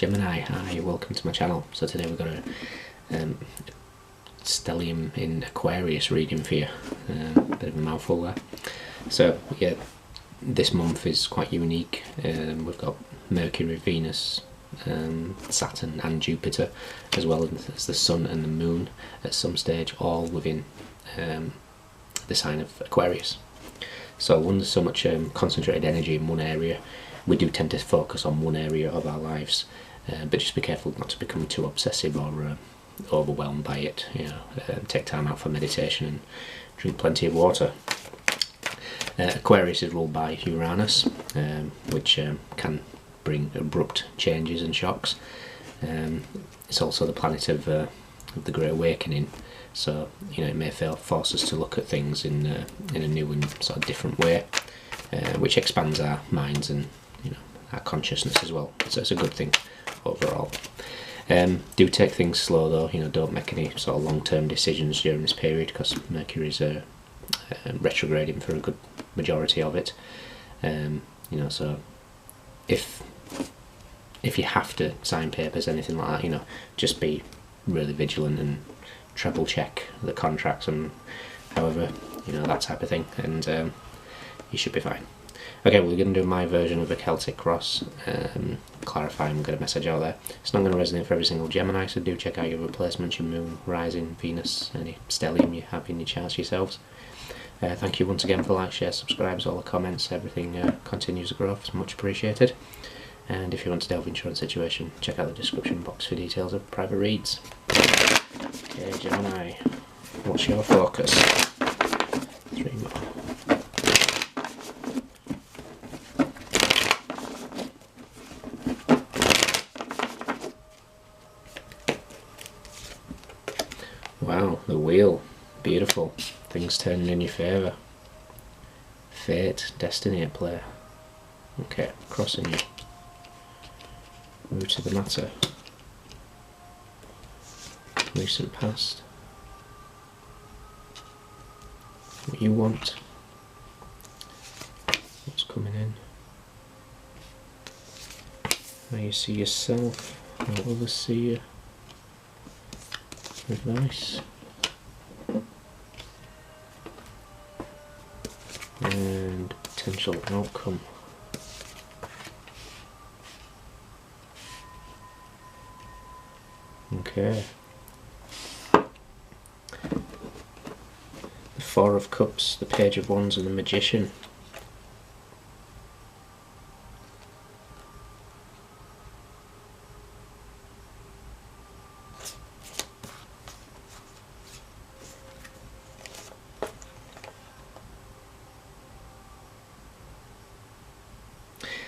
Gemini, hi, welcome to my channel. So today we've got a Stellium in Aquarius reading for you. Bit of a mouthful there. So yeah, this month is quite unique. We've got Mercury, Venus, Saturn and Jupiter, as well as the Sun and the Moon at some stage, all within the sign of Aquarius. So when there's so much concentrated energy in one area, we do tend to focus on one area of our lives, but just be careful not to become too obsessive or overwhelmed by it. You know, take time out for meditation and drink plenty of water. Aquarius is ruled by Uranus, which can bring abrupt changes and shocks. It's also the planet of the Great Awakening, so you know it may force us to look at things in a new and sort of different way, which expands our minds and our consciousness as well. So it's a good thing overall. Do take things slow though. Don't make any sort of long-term decisions during this period, because Mercury's retrograding for a good majority of it. So if you have to sign papers, anything like that, just be really vigilant and treble check the contracts and however, that type of thing, and you should be fine. Okay, we're going to do my version of a Celtic cross, clarify and get a message out there. It's not going to resonate for every single Gemini, so do check out your replacements, your Moon, Rising, Venus, any Stellium you have in your charts yourselves. Thank you once again for likes, shares, subscribes, all the comments, everything continues to grow, it's much appreciated. And if you want to delve into your own situation, check out the description box for details of private reads. Okay, Gemini, what's your focus? 3 more. Wow, the wheel, beautiful, things turning in your favour. Fate, destiny at play. Okay, crossing you. Root of the matter. Recent past. What you want. What's coming in. How you see yourself. How others see you. Advice. And potential outcome. Okay. The Four of Cups, the Page of Wands and the Magician.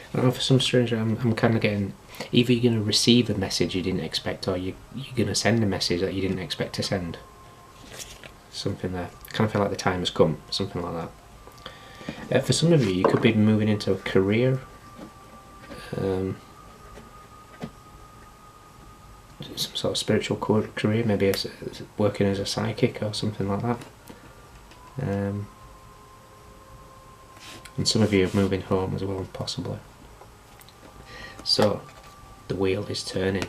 I don't know, for some strange reason I'm kind of getting, either you're going to receive a message you didn't expect, or you're going to send a message that you didn't expect to send. Something there. I kind of feel like the time has come, something like that. For some of you, you could be moving into a career, some sort of spiritual career, maybe as working as a psychic or something like that. And some of you are moving home as well, possibly. So, the wheel is turning.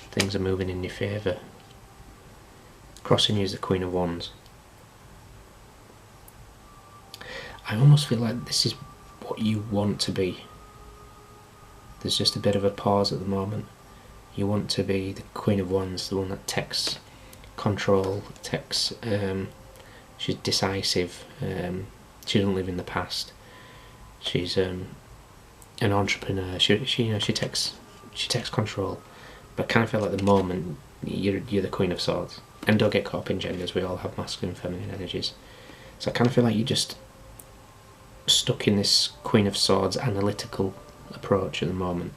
Things are moving in your favour. Crossing you is the Queen of Wands. I almost feel like this is what you want to be. There's just a bit of a pause at the moment. You want to be the Queen of Wands, the one that takes control, she's decisive, she doesn't live in the past. She's an entrepreneur. She takes control. But I kind of feel like at the moment you're the Queen of Swords. And don't get caught up in genders. We all have masculine and feminine energies. So I kind of feel like you're just stuck in this Queen of Swords analytical approach at the moment.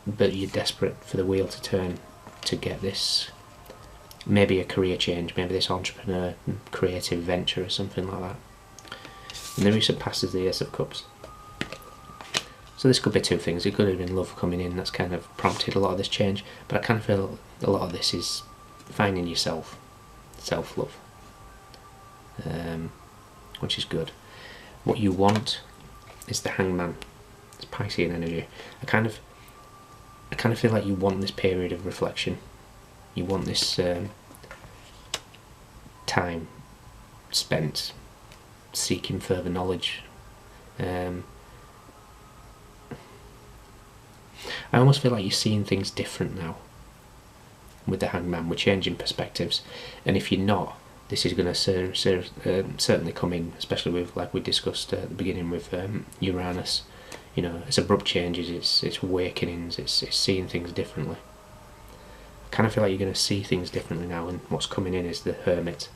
But you're desperate for the wheel to turn to get this, maybe a career change, maybe this entrepreneur, creative venture or something like that. And the recent past is the Ace of Cups. So this could be two things. It could have been love coming in that's kind of prompted a lot of this change, but I kind of feel a lot of this is finding yourself, self-love, which is good. What you want is the Hangman. It's Piscean energy. I kind of feel like you want this period of reflection. You want this time spent seeking further knowledge. I almost feel like you're seeing things different now. With the Hangman, we're changing perspectives, and if you're not, this is going to certainly come in, especially with, like we discussed at the beginning with Uranus. You know, it's abrupt changes, it's awakenings, it's seeing things differently. I kind of feel like you're going to see things differently now, and what's coming in is the Hermit,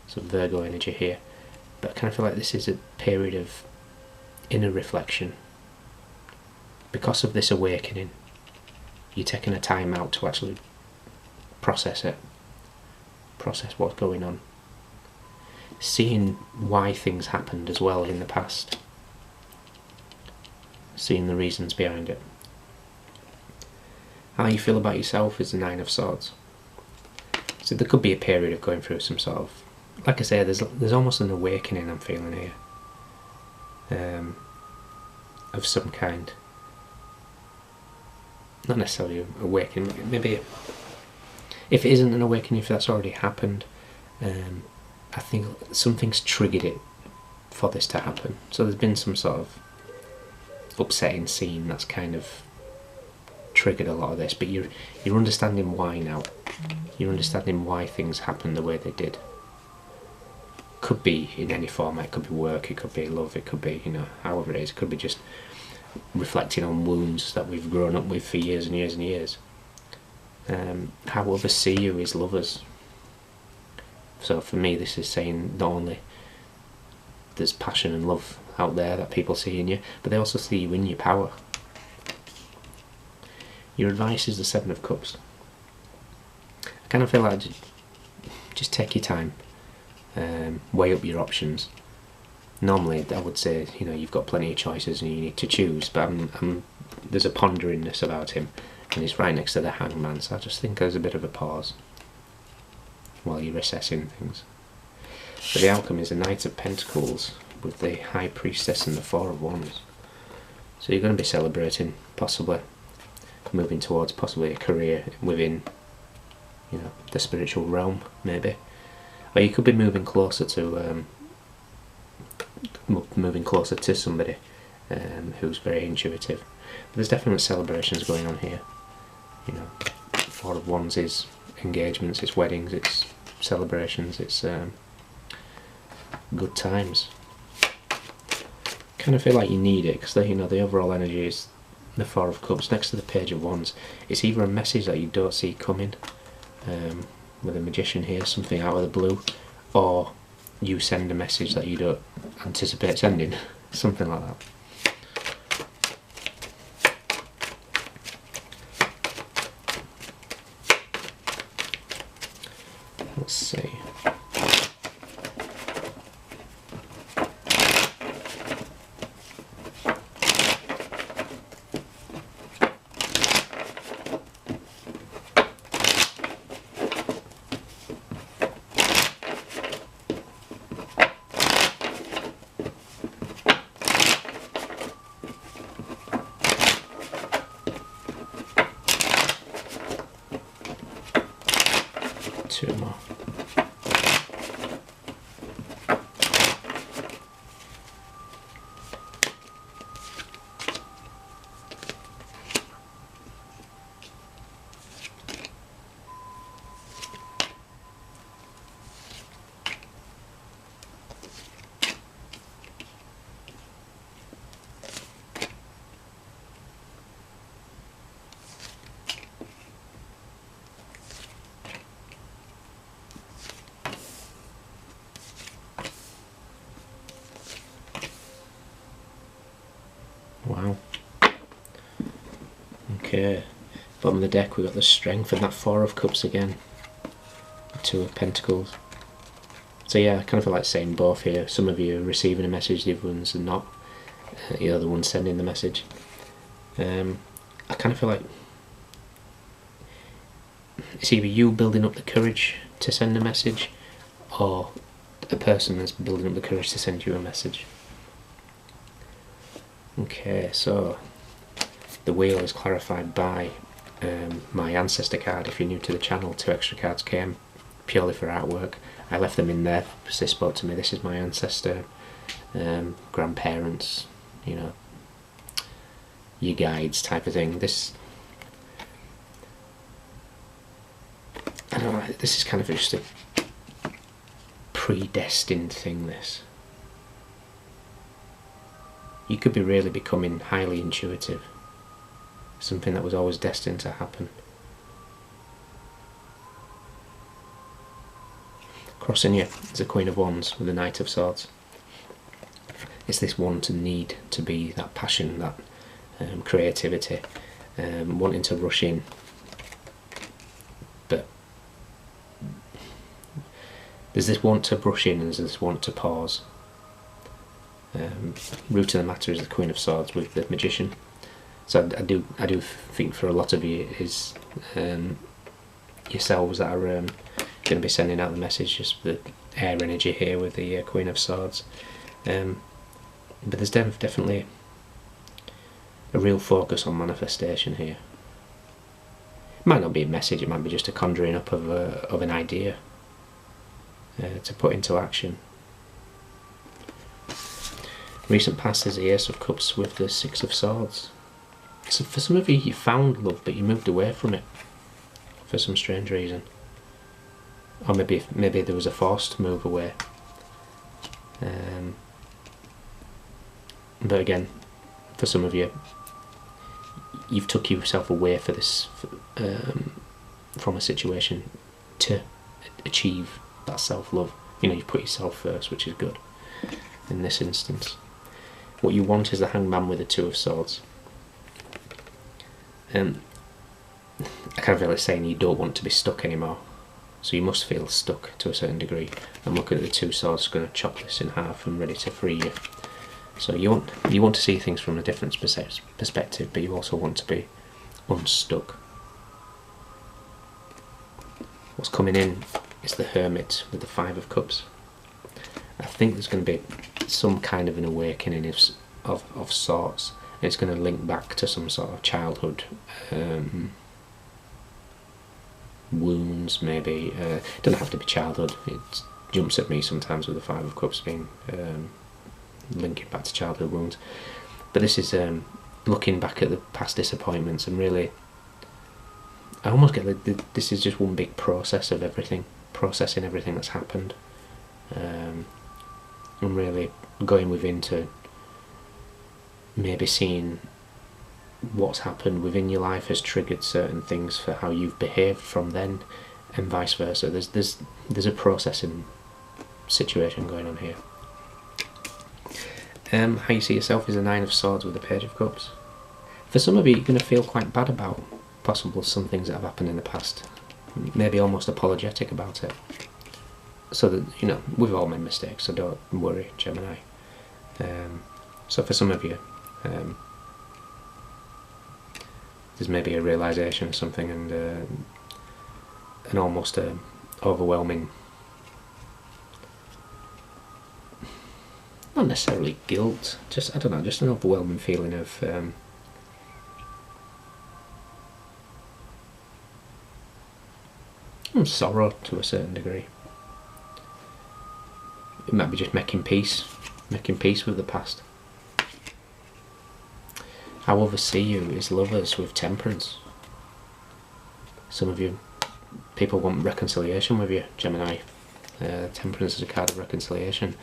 so Virgo energy here. But I kind of feel like this is a period of inner reflection. Because of this awakening, you're taking a time out to actually process it, process what's going on, seeing why things happened as well in the past, seeing the reasons behind it. How you feel about yourself is the Nine of Swords. So there could be a period of going through some sort of, like I say, there's almost an awakening I'm feeling here, of some kind. Not necessarily awakening, maybe. If it isn't an awakening, if that's already happened, I think something's triggered it for this to happen. So there's been some sort of upsetting scene that's kind of triggered a lot of this, but you're understanding why now. You're understanding why things happened the way they did. Could be in any format, it could be work, it could be love, it could be, you know, however it is, it could be just reflecting on wounds that we've grown up with for years and years and years. How others see you is lovers. So for me, this is saying not only there's passion and love out there that people see in you, but they also see you in your power. Your advice is the Seven of Cups. I kind of feel like just take your time, weigh up your options. Normally I would say, you know, you've got plenty of choices and you need to choose, but there's a ponderingness about him, and he's right next to the Hangman, so I just think there's a bit of a pause while you're assessing things. But the outcome is a Knight of Pentacles with the High Priestess and the Four of Wands. So you're going to be celebrating, possibly moving towards possibly a career within, you know, the spiritual realm, maybe. Or you could be moving closer to somebody who's very intuitive. But there's definitely celebrations going on here. You know, Four of Wands is engagements, it's weddings, it's celebrations, it's good times. Kind of feel like you need it, because you know, the overall energy is the Four of Cups next to the Page of Wands. It's either a message that you don't see coming, with a Magician here, something out of the blue, or you send a message that you don't anticipate sending, something like that. Let's see. Two more. Wow. Okay. Bottom of the deck we've got the Strength and that Four of Cups again. The Two of Pentacles. So yeah, I kind of feel like saying both here. Some of you are receiving a message, the other ones are not. The other one's sending the message. I kind of feel like it's either you building up the courage to send a message, or a person that's building up the courage to send you a message. Okay, so the wheel is clarified by my ancestor card. If you're new to the channel, 2 extra cards came purely for artwork. I left them in there because they spoke to me. This is my ancestor, grandparents, you know, your guides type of thing. This, I don't know, this is kind of just a predestined thing, this. You could be really becoming highly intuitive. Something that was always destined to happen. Crossing you is a Queen of Wands with a Knight of Swords. It's this want and need to be, that passion, that creativity, wanting to rush in, but there's this want to brush in and there's this want to pause. Root of the matter is the Queen of Swords with the Magician. So I do think for a lot of you it is yourselves that are going to be sending out the message, just the air energy here with the Queen of Swords. But there's definitely a real focus on manifestation here. It might not be a message, it might be just a conjuring up of an idea to put into action. Recent past is the Ace of Cups with the 6 of Swords. So for some of you, you found love, but you moved away from it for some strange reason, or maybe there was a forced move away. But again, for some of you, you've took yourself away for this from a situation to achieve that self-love. You know, you put yourself first, which is good in this instance. What you want is the Hangman with the 2 of Swords. I kind of feel like saying you don't want to be stuck anymore, so you must feel stuck to a certain degree. I'm looking at the 2 swords going to chop this in half and ready to free you. So you want to see things from a different perspective, but you also want to be unstuck. What's coming in is the Hermit with the 5 of Cups. I think there's going to be some kind of an awakening of sorts. It's going to link back to some sort of childhood wounds, maybe. Doesn't have to be childhood. It jumps at me sometimes with the 5 of Cups being linking back to childhood wounds. But this is looking back at the past disappointments and really, I almost get this is just one big process of everything, processing everything that's happened, and really going within to maybe seeing what's happened within your life has triggered certain things for how you've behaved from then, and vice versa. There's a processing situation going on here. How you see yourself is a 9 of Swords with the Page of Cups. For some of you, you're going to feel quite bad about possible some things that have happened in the past, maybe almost apologetic about it. So that, you know, we've all made mistakes, so don't worry, Gemini. So for some of you, there's maybe a realisation of something and an almost overwhelming, not necessarily guilt, just, I don't know, just an overwhelming feeling of sorrow to a certain degree. It might be just making peace with the past. How others see you is Lovers with Temperance. Some of you, people want reconciliation with you, Gemini. Temperance is a card of reconciliation.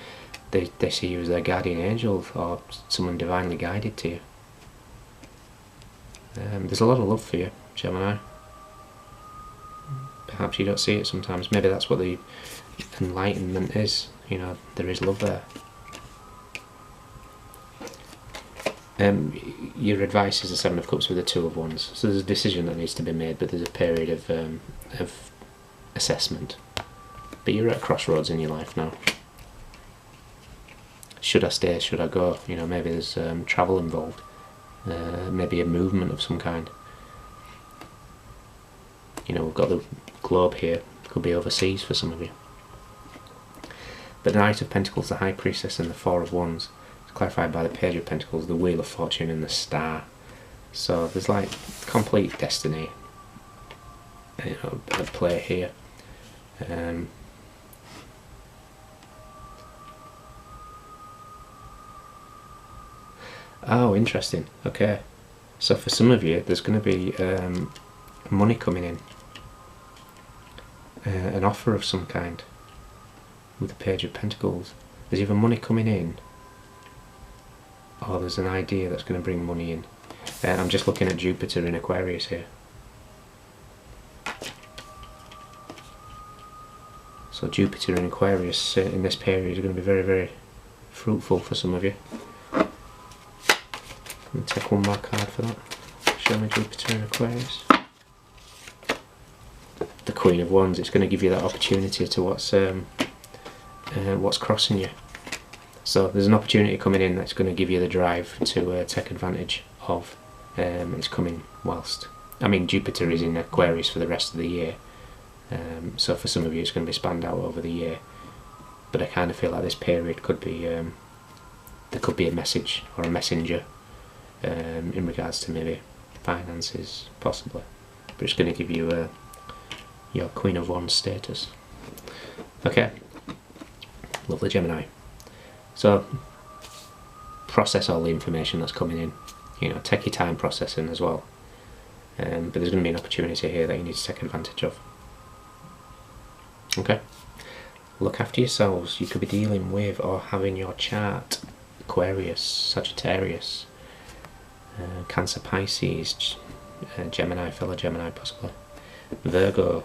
They see you as their guardian angel or someone divinely guided to you. There's a lot of love for you, Gemini. Perhaps you don't see it sometimes. Maybe that's what the enlightenment is. You know, there is love there. Your advice is the 7 of Cups with the 2 of Wands. So there's a decision that needs to be made, but there's a period of assessment. But you're at a crossroads in your life now. Should I stay? Should I go? You know, maybe there's travel involved. Maybe a movement of some kind. You know, we've got the globe here. Could be overseas for some of you. But the Knight of Pentacles, the High Priestess, and the 4 of Wands. clarified by the Page of Pentacles, the Wheel of Fortune and the Star. So there's like complete destiny, you know, at play here. Oh, interesting. Okay, so for some of you there's going to be money coming in, an offer of some kind with the Page of Pentacles. There's either money coming in or there's an idea that's going to bring money in. I'm just looking at Jupiter in Aquarius here. So Jupiter in Aquarius in this period is going to be very, very fruitful for some of you. Let me take one more card for that. Show me Jupiter in Aquarius. The Queen of Wands. It's going to give you that opportunity to what's crossing you. So there's an opportunity coming in that's going to give you the drive to take advantage of. It's coming whilst, I mean, Jupiter is in Aquarius for the rest of the year. So for some of you it's going to be spanned out over the year. But I kind of feel like this period could be, there could be a message or a messenger in regards to maybe finances, possibly. But it's going to give you your Queen of Wands status. Okay, lovely Gemini. So process all the information that's coming in. You know, take your time processing as well. But there's going to be an opportunity here that you need to take advantage of. Okay. Look after yourselves. You could be dealing with or having your chart Aquarius, Sagittarius, Cancer, Pisces, Gemini, fellow Gemini possibly, Virgo,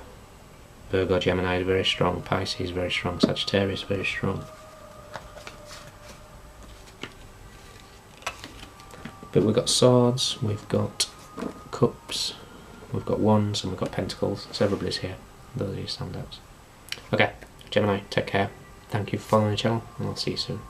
Gemini very strong, Pisces very strong, Sagittarius very strong. But we've got swords, we've got cups, we've got wands, and we've got pentacles. So everybody's here. Those are your standouts. Okay, Gemini, take care. Thank you for following the channel, and I'll see you soon.